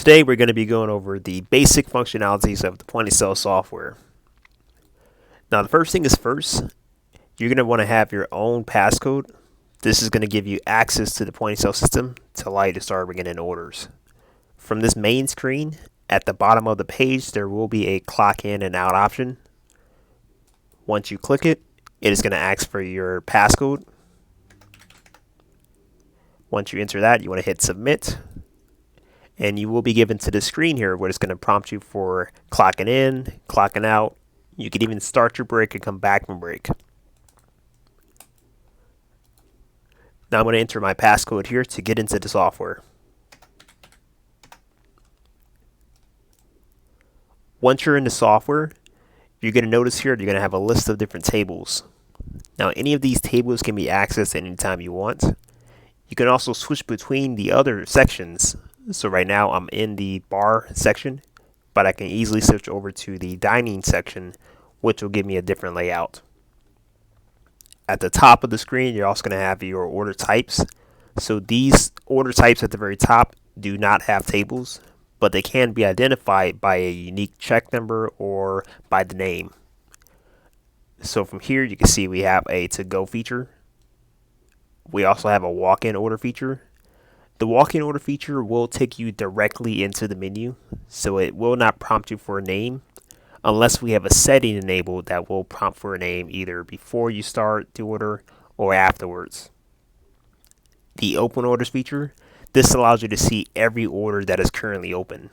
Today we're going to be going over the basic functionalities of the point of sale software. Now the first thing is first, you're going to want to have your own passcode. This is going to give you access to the point of sale system to allow you to start bringing in orders. From this main screen, at the bottom of the page, there will be a clock in and out option. Once you click it, it is going to ask for your passcode. Once you enter that, you want to hit submit. And you will be given to the screen here where it's going to prompt you for clocking in, clocking out. You can even start your break and come back from break. Now I'm going to enter my passcode here to get into the software. Once you're in the software, you're going to notice here you're going to have a list of different tables. Now any of these tables can be accessed anytime you want. You can also switch between the other sections. So right now I'm in the bar section, but I can easily switch over to the dining section, which will give me a different layout. At the top of the screen, you're also going to have your order types. So these order types at the very top do not have tables, but they can be identified by a unique check number or by the name. So from here, you can see we have a to-go feature. We also have a walk-in order feature. The walk-in order feature will take you directly into the menu, so it will not prompt you for a name unless we have a setting enabled that will prompt for a name either before you start the order or afterwards. The open orders feature, this allows you to see every order that is currently open.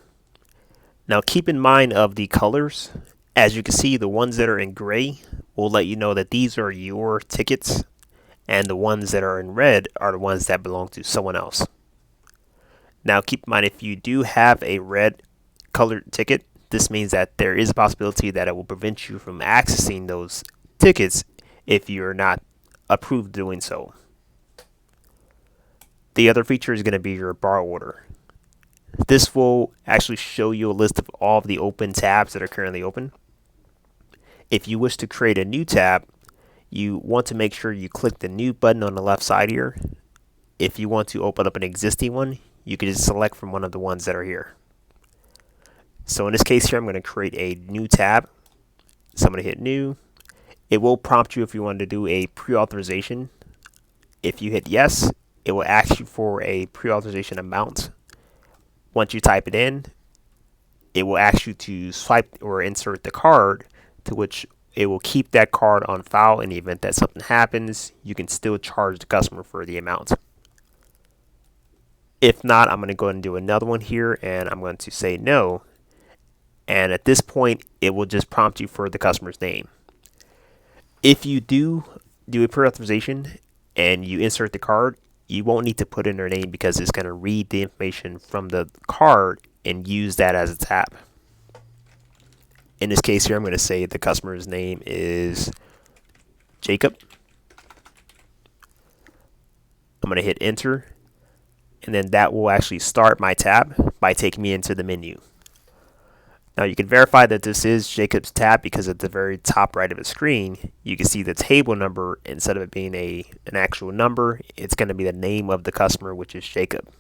Now keep in mind of the colors. As you can see, the ones that are in gray will let you know that these are your tickets, and the ones that are in red are the ones that belong to someone else. Now keep in mind, if you do have a red colored ticket, this means that there is a possibility that it will prevent you from accessing those tickets if you're not approved doing so. The other feature is going to be your bar order. This will actually show you a list of all of the open tabs that are currently open. If you wish to create a new tab, you want to make sure you click the new button on the left side here. If you want to open up an existing one, you can just select from one of the ones that are here. So in this case here, I'm going to create a new tab. So I'm going to hit new. It will prompt you if you want to do a pre-authorization. If you hit yes, it will ask you for a pre-authorization amount. Once you type it in, it will ask you to swipe or insert the card, to which it will keep that card on file. In the event that something happens, you can still charge the customer for the amount. If not, I'm going to go ahead and do another one here, and I'm going to say no. And at this point, it will just prompt you for the customer's name. If you do a pre-authorization and you insert the card, you won't need to put in their name because it's going to read the information from the card and use that as a tab. In this case here, I'm going to say the customer's name is Jacob. I'm going to hit enter. And then that will actually start my tab by taking me into the menu. Now you can verify that this is Jacob's tab because at the very top right of the screen, you can see the table number. Instead of it being an actual number, it's going to be the name of the customer, which is Jacob.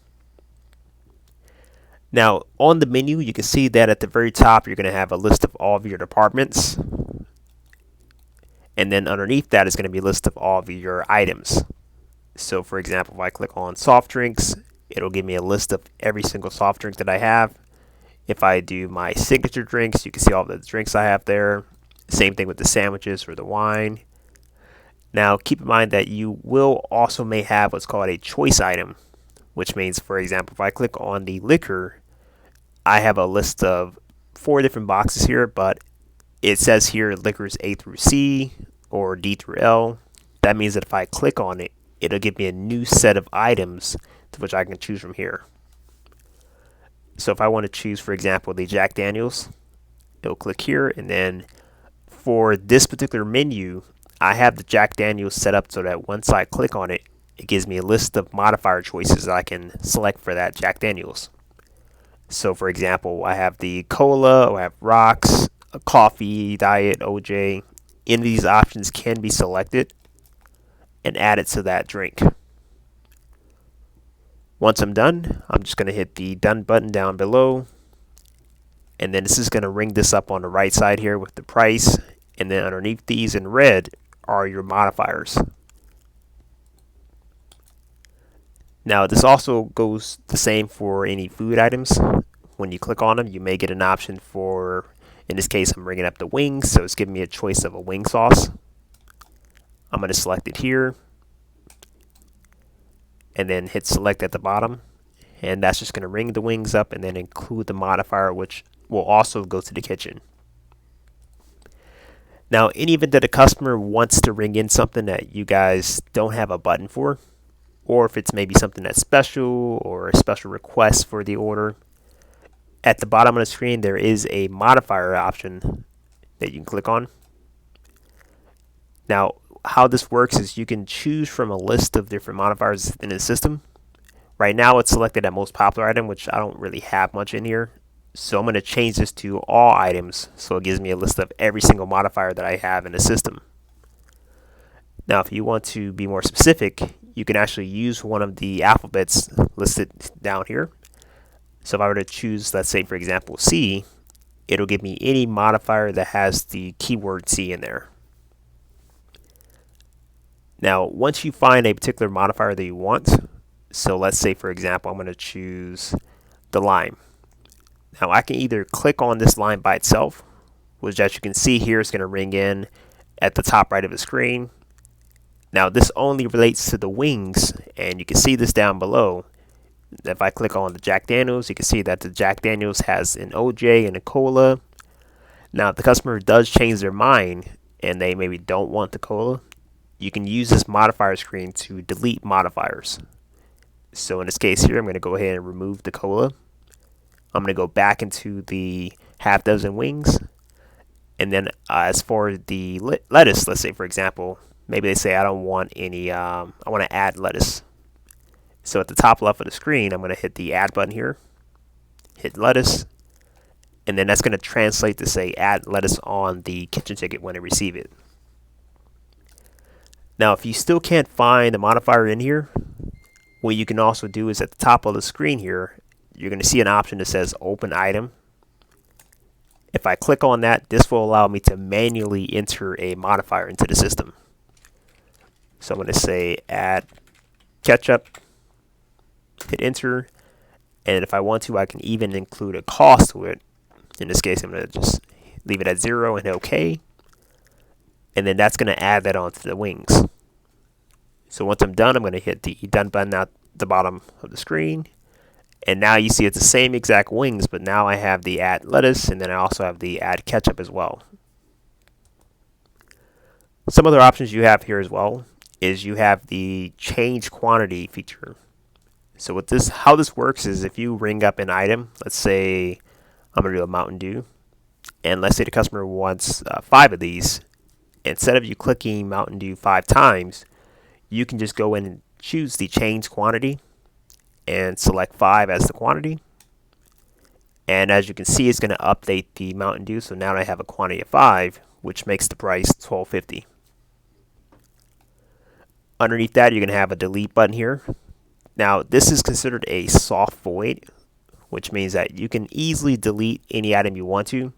Now on the menu, you can see that at the very top, you're going to have a list of all of your departments. And then underneath that is going to be a list of all of your items. So for example, if I click on soft drinks, it'll give me a list of every single soft drink that I have. If I do my signature drinks, you can see all the drinks I have there. Same thing with the sandwiches or the wine. Now keep in mind that you will also may have what's called a choice item, which means, for example, if I click on the liquor, I have a list of 4 different boxes here, but it says here liquors A through C or D through L. That means that if I click on it, it'll give me a new set of items to which I can choose from here. So if I want to choose, for example, the Jack Daniels, it'll click here, and then for this particular menu, I have the Jack Daniels set up so that once I click on it, it gives me a list of modifier choices that I can select for that Jack Daniels. So for example, I have the cola, I have rocks, a coffee, diet, OJ. Any of these options can be selected and added to that drink. Once I'm done, I'm just going to hit the done button down below, and then this is going to ring this up on the right side here with the price, and then underneath these in red are your modifiers. Now this also goes the same for any food items. When you click on them, you may get an option for, in this case I'm ringing up the wings, so it's giving me a choice of a wing sauce. I'm going to select it here and then hit select at the bottom, and that's just going to ring the wings up and then include the modifier, which will also go to the kitchen. Now, in the event that a customer wants to ring in something that you guys don't have a button for, or if it's maybe something that's special or a special request for the order, at the bottom of the screen there is a modifier option that you can click on. Now, how this works is you can choose from a list of different modifiers in the system. Right now it's selected at most popular item, which I don't really have much in here. So I'm going to change this to all items, so it gives me a list of every single modifier that I have in the system. Now, if you want to be more specific, you can actually use one of the alphabets listed down here. So if I were to choose, let's say for example, C, it'll give me any modifier that has the keyword C in there. Now, once you find a particular modifier that you want, so let's say for example, I'm going to choose the lime. Now I can either click on this line by itself, which as you can see here is going to ring in at the top right of the screen. Now this only relates to the wings, and you can see this down below. If I click on the Jack Daniels, you can see that the Jack Daniels has an OJ and a cola. Now if the customer does change their mind and they maybe don't want the cola, you can use this modifier screen to delete modifiers. So in this case here, I'm going to go ahead and remove the cola. I'm going to go back into the half dozen wings, and then as for the lettuce, let's say for example, maybe they say I don't want any, I want to add lettuce. So at the top left of the screen, I'm going to hit the add button here, hit lettuce, and then that's going to translate to say add lettuce on the kitchen ticket when I receive it. Now if you still can't find the modifier in here, what you can also do is at the top of the screen here, you're going to see an option that says open item. If I click on that, this will allow me to manually enter a modifier into the system. So I'm going to say add ketchup, hit enter, and if I want to, I can even include a cost to it. In this case, I'm going to just leave it at 0 and hit OK, and then that's going to add that onto the wings. So once I'm done, I'm going to hit the done button at the bottom of the screen. And now you see it's the same exact wings, but now I have the add lettuce, and then I also have the add ketchup as well. Some other options you have here as well is you have the change quantity feature. So with this, how this works is if you ring up an item, let's say I'm going to do a Mountain Dew, and let's say the customer wants 5 of these, instead of you clicking Mountain Dew 5 times, you can just go in and choose the change quantity and select 5 as the quantity, and as you can see it's going to update the Mountain Dew, so now I have a quantity of 5, which makes the price $12.50. Underneath that you're going to have a delete button here. Now this is considered a soft void, which means that you can easily delete any item you want to.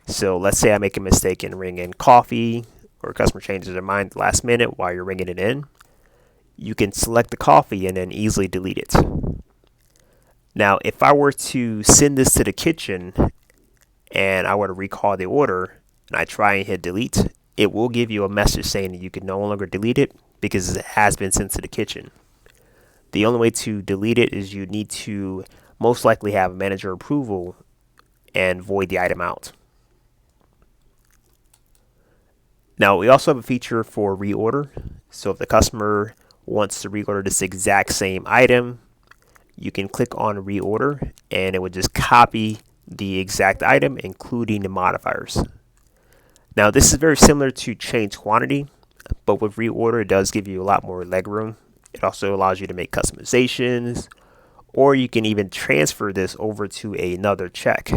So let's say I make a mistake and ring in coffee, or a customer changes their mind last minute while you're ringing it in. You can select the coffee and then easily delete it. Now, if I were to send this to the kitchen and I were to recall the order and I try and hit delete, it will give you a message saying that you can no longer delete it because it has been sent to the kitchen. The only way to delete it is you need to most likely have manager approval and void the item out. Now, we also have a feature for reorder. So if the customer wants to reorder this exact same item, you can click on reorder and it would just copy the exact item, including the modifiers. Now this is very similar to change quantity, but with reorder it does give you a lot more leg room. It also allows you to make customizations, or you can even transfer this over to another check.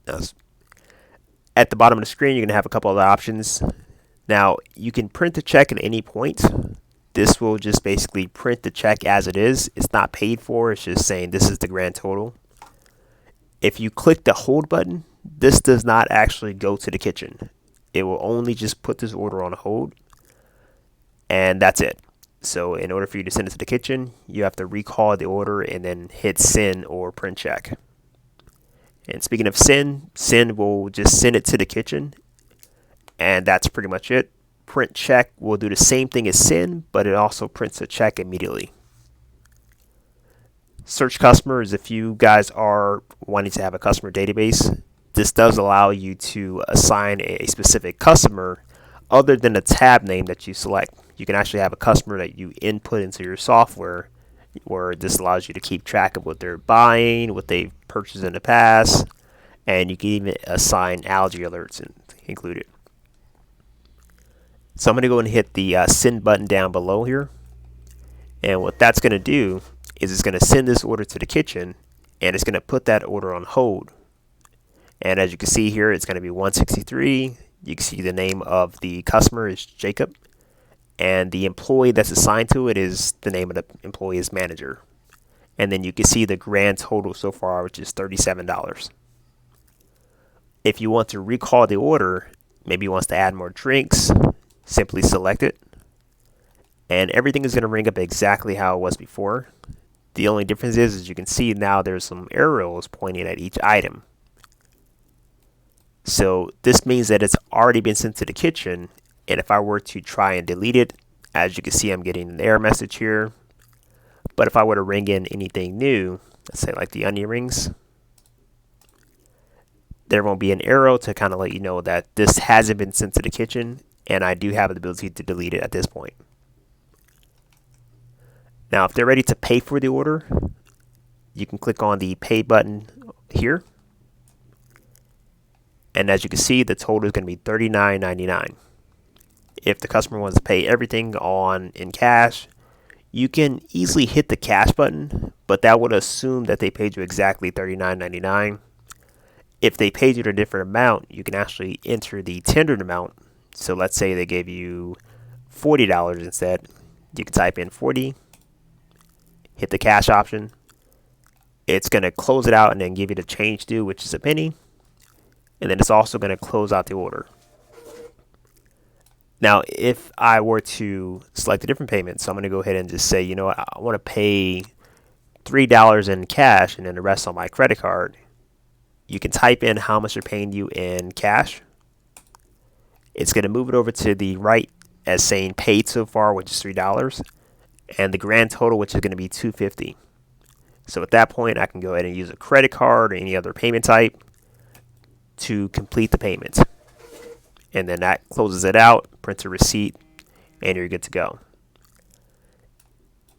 Now, at the bottom of the screen you're going to have a couple of options. Now you can print the check at any point. This will just basically print the check as it is. It's not paid for, it's just saying this is the grand total. If you click the hold button, this does not actually go to the kitchen. It will only just put this order on hold, and that's it. So in order for you to send it to the kitchen, you have to recall the order and then hit send or print check. And speaking of send will just send it to the kitchen, and that's pretty much it. Print check will do the same thing as send, but it also prints a check immediately. Search customers, if you guys are wanting to have a customer database, this does allow you to assign a specific customer other than the tab name that you select. You can actually have a customer that you input into your software, where this allows you to keep track of what they're buying, what they've purchased in the past, and you can even assign allergy alerts included. So I'm going to go and hit the send button down below here, and what that's going to do is it's going to send this order to the kitchen, and it's going to put that order on hold. And as you can see here, it's going to be 163. You can see the name of the customer is Jacob, and the employee that's assigned to it is the name of the employee is manager. And then you can see the grand total so far, which is $37. If you want to recall the order, maybe you want to add more drinks, simply select it, and everything is going to ring up exactly how it was before. The only difference is, as you can see now, there's some arrows pointing at each item. So this means that it's already been sent to the kitchen, and if I were to try and delete it, as you can see, I'm getting an error message here. But if I were to ring in anything new, let's say like the onion rings, there won't be an arrow to kind of let you know that this hasn't been sent to the kitchen, and I do have the ability to delete it at this point. Now, if they're ready to pay for the order, you can click on the pay button here. And as you can see, the total is going to be $39.99. If the customer wants to pay everything in cash, you can easily hit the cash button, but that would assume that they paid you exactly $39.99. If they paid you a different amount, you can actually enter the tendered amount. So let's say they gave you $40 instead. You can type in 40, hit the cash option. It's going to close it out and then give you the change due, which is a penny. And then it's also going to close out the order. Now, if I were to select a different payment, so I'm going to go ahead and just say, you know what, I want to pay $3 in cash and then the rest on my credit card. You can type in how much they're paying you in cash. It's going to move it over to the right as saying paid so far, which is $3, and the grand total, which is going to be $250. So at that point, I can go ahead and use a credit card or any other payment type to complete the payment. And then that closes it out, prints a receipt, and you're good to go.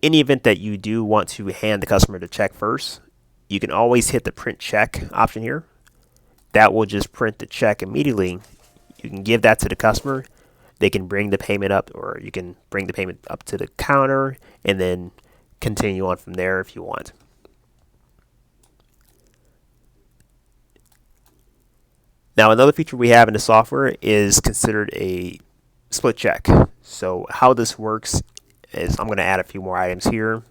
In the event that you do want to hand the customer the check first, you can always hit the print check option here. That will just print the check immediately. You can give that to the customer. They can bring the payment up, or you can bring the payment up to the counter and then continue on from there if you want. Now, another feature we have in the software is considered a split check. So how this works is I'm going to add a few more items here.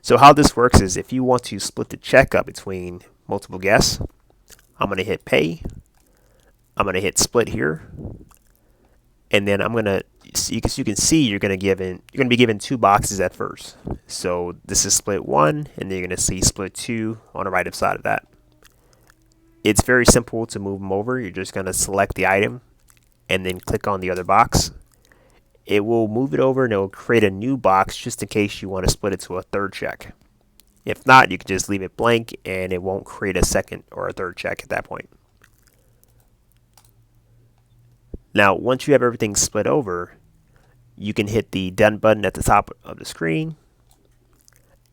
So how this works is if you want to split the check up between multiple guests, I'm going to hit pay. I'm going to hit split here. And then I'm going to, you can see you're going to be given two boxes at first. So this is split 1, and then you're going to see split 2 on the right side of that. It's very simple to move them over. You're just going to select the item and then click on the other box. It will move it over and it will create a new box just in case you want to split it to a third check. If not, you can just leave it blank and it won't create a second or a third check at that point. Now, once you have everything split over, you can hit the done button at the top of the screen.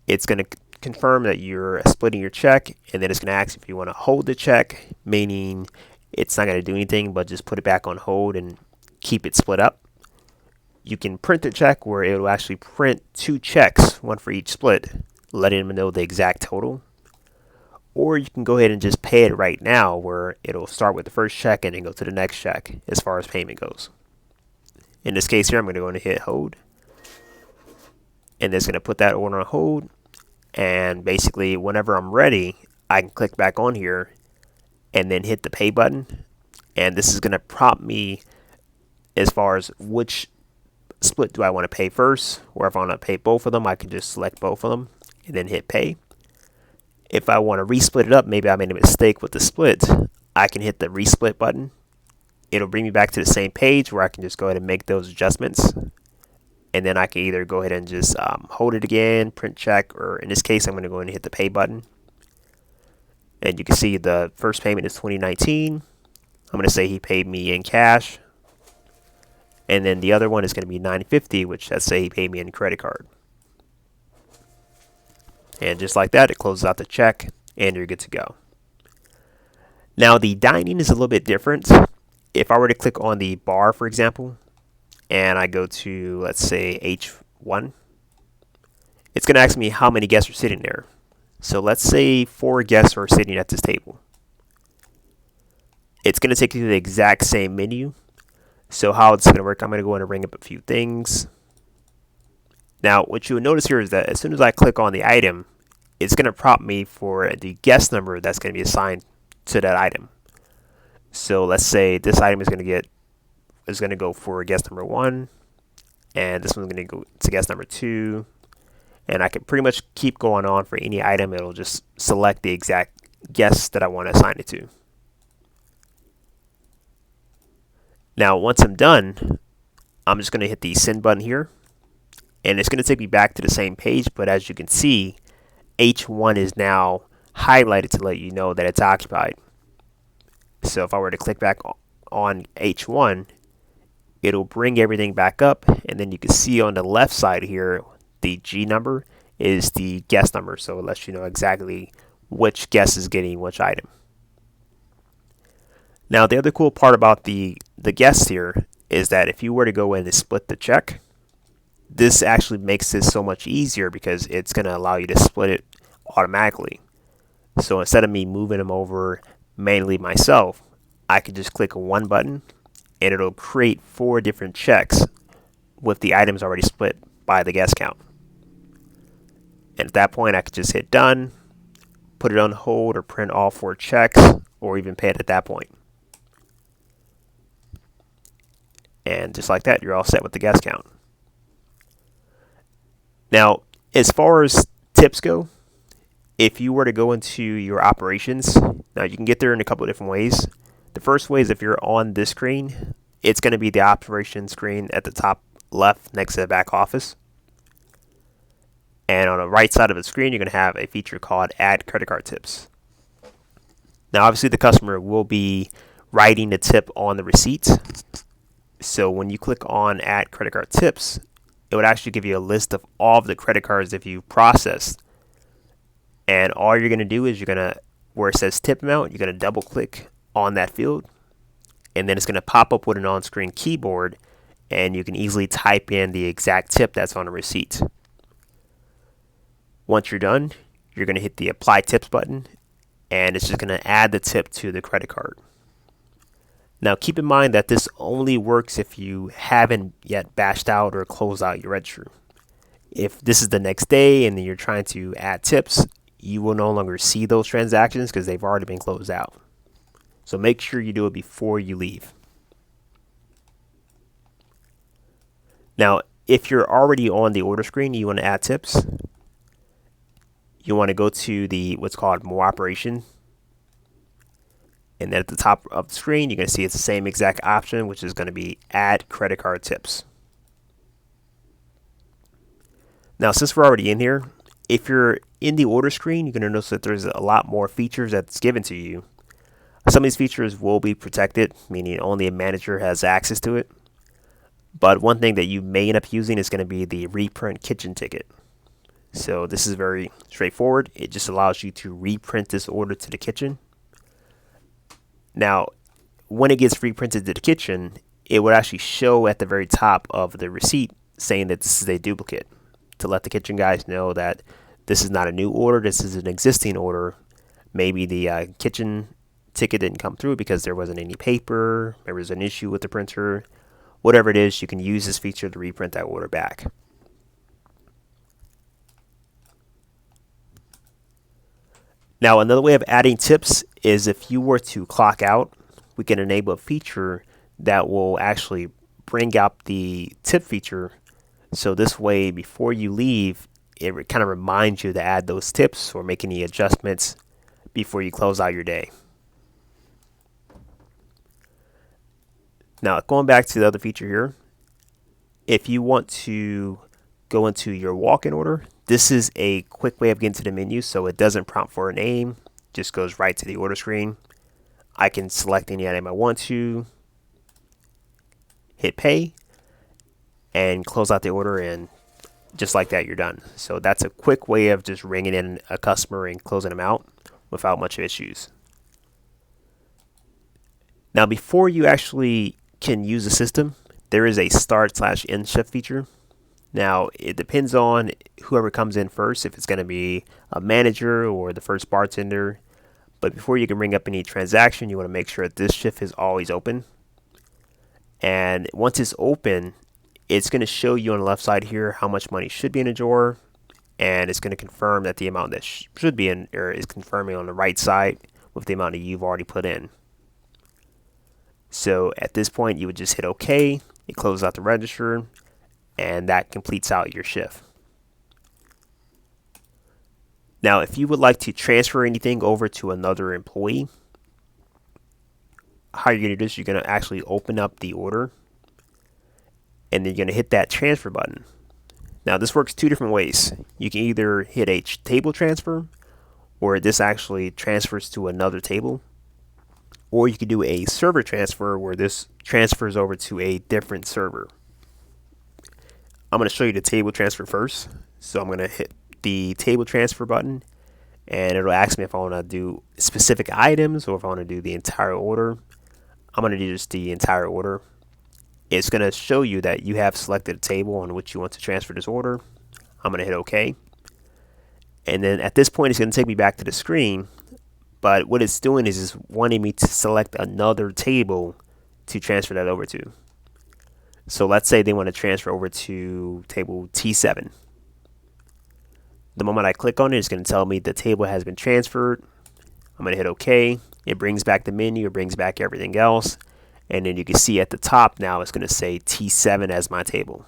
It's going to confirm that you're splitting your check, and then it's going to ask if you want to hold the check, meaning it's not going to do anything but just put it back on hold and keep it split up. You can print the check where it will actually print 2 checks, one for each split, letting them know the exact total. or you can go ahead and just pay it right now, where it'll start with the first check and then go to the next check as far as payment goes. In this case here, I'm going to go and hit hold, and it's going to put that order on hold. And basically, whenever I'm ready, I can click back on here and then hit the pay button, and this is going to prompt me as far as which split do I want to pay first, or if I want to pay both of them, I can just select both of them and then hit pay. If I want to resplit it up, maybe I made a mistake with the split, I can hit the resplit button. It'll bring me back to the same page where I can just go ahead and make those adjustments. And then I can either go ahead and just hold it again, print check, or in this case, I'm going to go ahead and hit the pay button. And you can see the first payment is $20.19. I'm going to say he paid me in cash. And then the other one is going to be $9.50, which let's say he paid me in credit card. And just like that, it closes out the check, and you're good to go. Now, the dining is a little bit different. If I were to click on the bar, for example, and I go to, let's say, H1, it's going to ask me how many guests are sitting there. So let's say 4 guests are sitting at this table. It's going to take you to the exact same menu. So how it's going to work, I'm going to go in and bring up a few things. Now, what you'll notice here is that as soon as I click on the item, it's going to prompt me for the guest number that's going to be assigned to that item. So let's say this item is going to go for guest number 1, and this one's going to go to guest number 2, and I can pretty much keep going on for any item. It'll just select the exact guest that I want to assign it to. Now, once I'm done, I'm just going to hit the send button here, and it's going to take me back to the same page, but as you can see, H1 is now highlighted to let you know that it's occupied. So if I were to click back on H1, it'll bring everything back up, and then you can see on the left side here, the G number is the guest number, so it lets you know exactly which guest is getting which item. Now, the other cool part about the guests here is that if you were to go in and split the check, this actually makes this so much easier because it's going to allow you to split it automatically. So instead of me moving them over manually myself, I can just click one button and it'll create 4 different checks with the items already split by the guest count. And at that point, I could just hit done, put it on hold, or print all 4 checks, or even pay it at that point. And just like that, you're all set with the guest count. Now, as far as tips go, if you were to go into your operations, now you can get there in a couple of different ways. The first way is if you're on this screen, it's going to be the operation screen at the top left next to the back office. And on the right side of the screen, you're going to have a feature called Add Credit Card Tips. Now, obviously, the customer will be writing the tip on the receipt. So when you click on Add Credit Card Tips, it would actually give you a list of all of the credit cards that you've processed. And all you're going to do is you're going to, where it says tip amount, you're going to double click on that field. And then it's going to pop up with an on-screen keyboard, and you can easily type in the exact tip that's on the receipt. Once you're done, you're going to hit the Apply Tips button, and it's just going to add the tip to the credit card. Now, keep in mind that this only works if you haven't yet bashed out or closed out your register. If this is the next day and then you're trying to add tips, you will no longer see those transactions because they've already been closed out. So make sure you do it before you leave. Now, if you're already on the order screen, you want to add tips, you want to go to the what's called More Operation. And then at the top of the screen, you're going to see it's the same exact option, which is going to be Add Credit Card Tips. Now, since we're already in here, if you're in the order screen, you're going to notice that there's a lot more features that's given to you. Some of these features will be protected, meaning only a manager has access to it. But one thing that you may end up using is going to be the reprint kitchen ticket. So this is very straightforward. It just allows you to reprint this order to the kitchen. Now, when it gets reprinted to the kitchen, it would actually show at the very top of the receipt saying that this is a duplicate, to let the kitchen guys know that this is not a new order, this is an existing order, Maybe the kitchen ticket didn't come through because there wasn't any paper, there was an issue with the printer. Whatever it is, you can use this feature to reprint that order back. Now, another way of adding tips is if you were to clock out, we can enable a feature that will actually bring up the tip feature. So this way, before you leave, it kind of reminds you to add those tips or make any adjustments before you close out your day. Now, going back to the other feature here, if you want to go into your walk-in order, this is a quick way of getting to the menu, so it doesn't prompt for a name, just goes right to the order screen. I can select any item I want to, hit pay, and close out the order, and just like that, you're done. So that's a quick way of just ringing in a customer and closing them out without much issues. Now, before you actually can use the system, there is a start/end shift feature. Now, it depends on whoever comes in first, if it's going to be a manager or the first bartender. But before you can bring up any transaction, you want to make sure that this shift is always open. And once it's open, it's going to show you on the left side here how much money should be in a drawer. And it's going to confirm that the amount that should be in there is confirming on the right side with the amount that you've already put in. So at this point, you would just hit OK. It closes out the register, and that completes out your shift. Now, if you would like to transfer anything over to another employee, how you're going to do this, you're going to actually open up the order, and then you're going to hit that transfer button. Now, this works two different ways. You can either hit a table transfer, or this actually transfers to another table, or you can do a server transfer where this transfers over to a different server. I'm going to show you the table transfer first. So I'm going to hit the table transfer button, and it'll ask me if I want to do specific items or if I want to do the entire order. I'm going to do just the entire order. It's going to show you that you have selected a table on which you want to transfer this order. I'm going to hit OK. And then at this point, it's going to take me back to the screen. But what it's doing is it's wanting me to select another table to transfer that over to. So let's say they want to transfer over to table T7. The moment I click on it, it's going to tell me the table has been transferred. I'm going to hit OK. It brings back the menu. It brings back everything else. And then you can see at the top now it's going to say T7 as my table.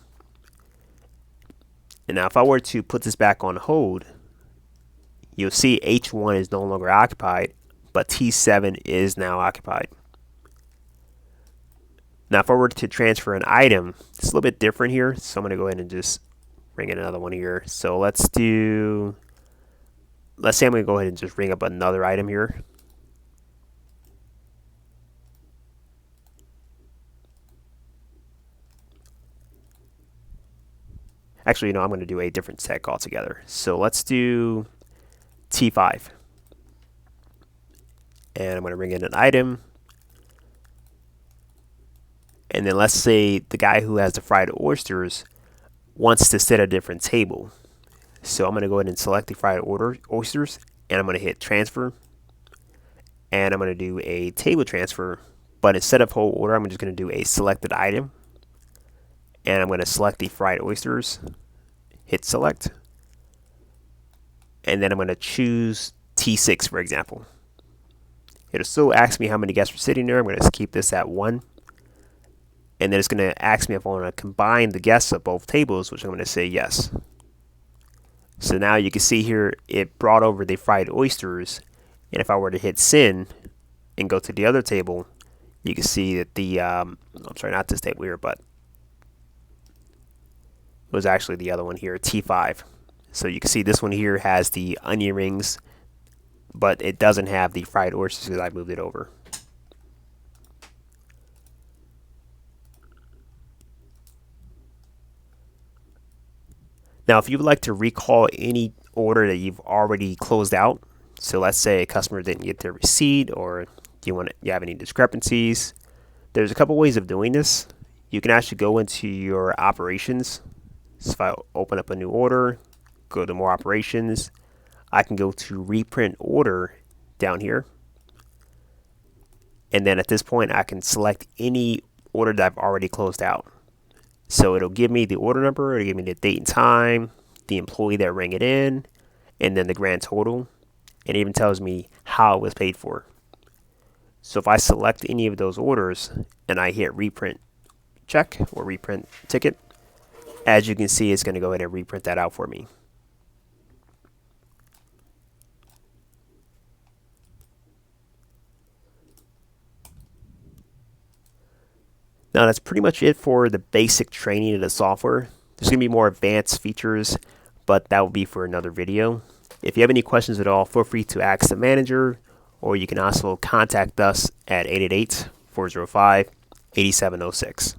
And now if I were to put this back on hold, you'll see H1 is no longer occupied, but T7 is now occupied. Now, if I were to transfer an item, it's a little bit different here. So I'm going to go ahead and just bring in another one here. So let's say I'm going to go ahead and just bring up another item here. Actually, I'm going to do a different tech altogether. So let's do T5. And I'm going to bring in an item. And then let's say the guy who has the fried oysters wants to set a different table. So I'm going to go ahead and select the fried oysters, and I'm going to hit transfer. And I'm going to do a table transfer. But instead of whole order, I'm just going to do a selected item. And I'm going to select the fried oysters, hit select. And then I'm going to choose T6, for example. It'll still ask me how many guests are sitting there. I'm going to keep this at 1. And then it's going to ask me if I want to combine the guests of both tables, which I'm going to say yes. So now you can see here it brought over the fried oysters. And if I were to hit send and go to the other table, you can see that the, I'm sorry, not this table here, but it was actually the other one here, T5. So you can see this one here has the onion rings, but it doesn't have the fried oysters because I moved it over. Now, if you would like to recall any order that you've already closed out, so let's say a customer didn't get their receipt or you have any discrepancies, there's a couple ways of doing this. You can actually go into your operations. So if I open up a new order, go to more operations, I can go to reprint order down here. And then at this point, I can select any order that I've already closed out. So it'll give me the order number, it'll give me the date and time, the employee that rang it in, and then the grand total. And it even tells me how it was paid for. So if I select any of those orders and I hit reprint check or reprint ticket, as you can see, it's going to go ahead and reprint that out for me. Now that's pretty much it for the basic training of the software. There's going to be more advanced features, but that will be for another video. If you have any questions at all, feel free to ask the manager, or you can also contact us at 888-405-8706.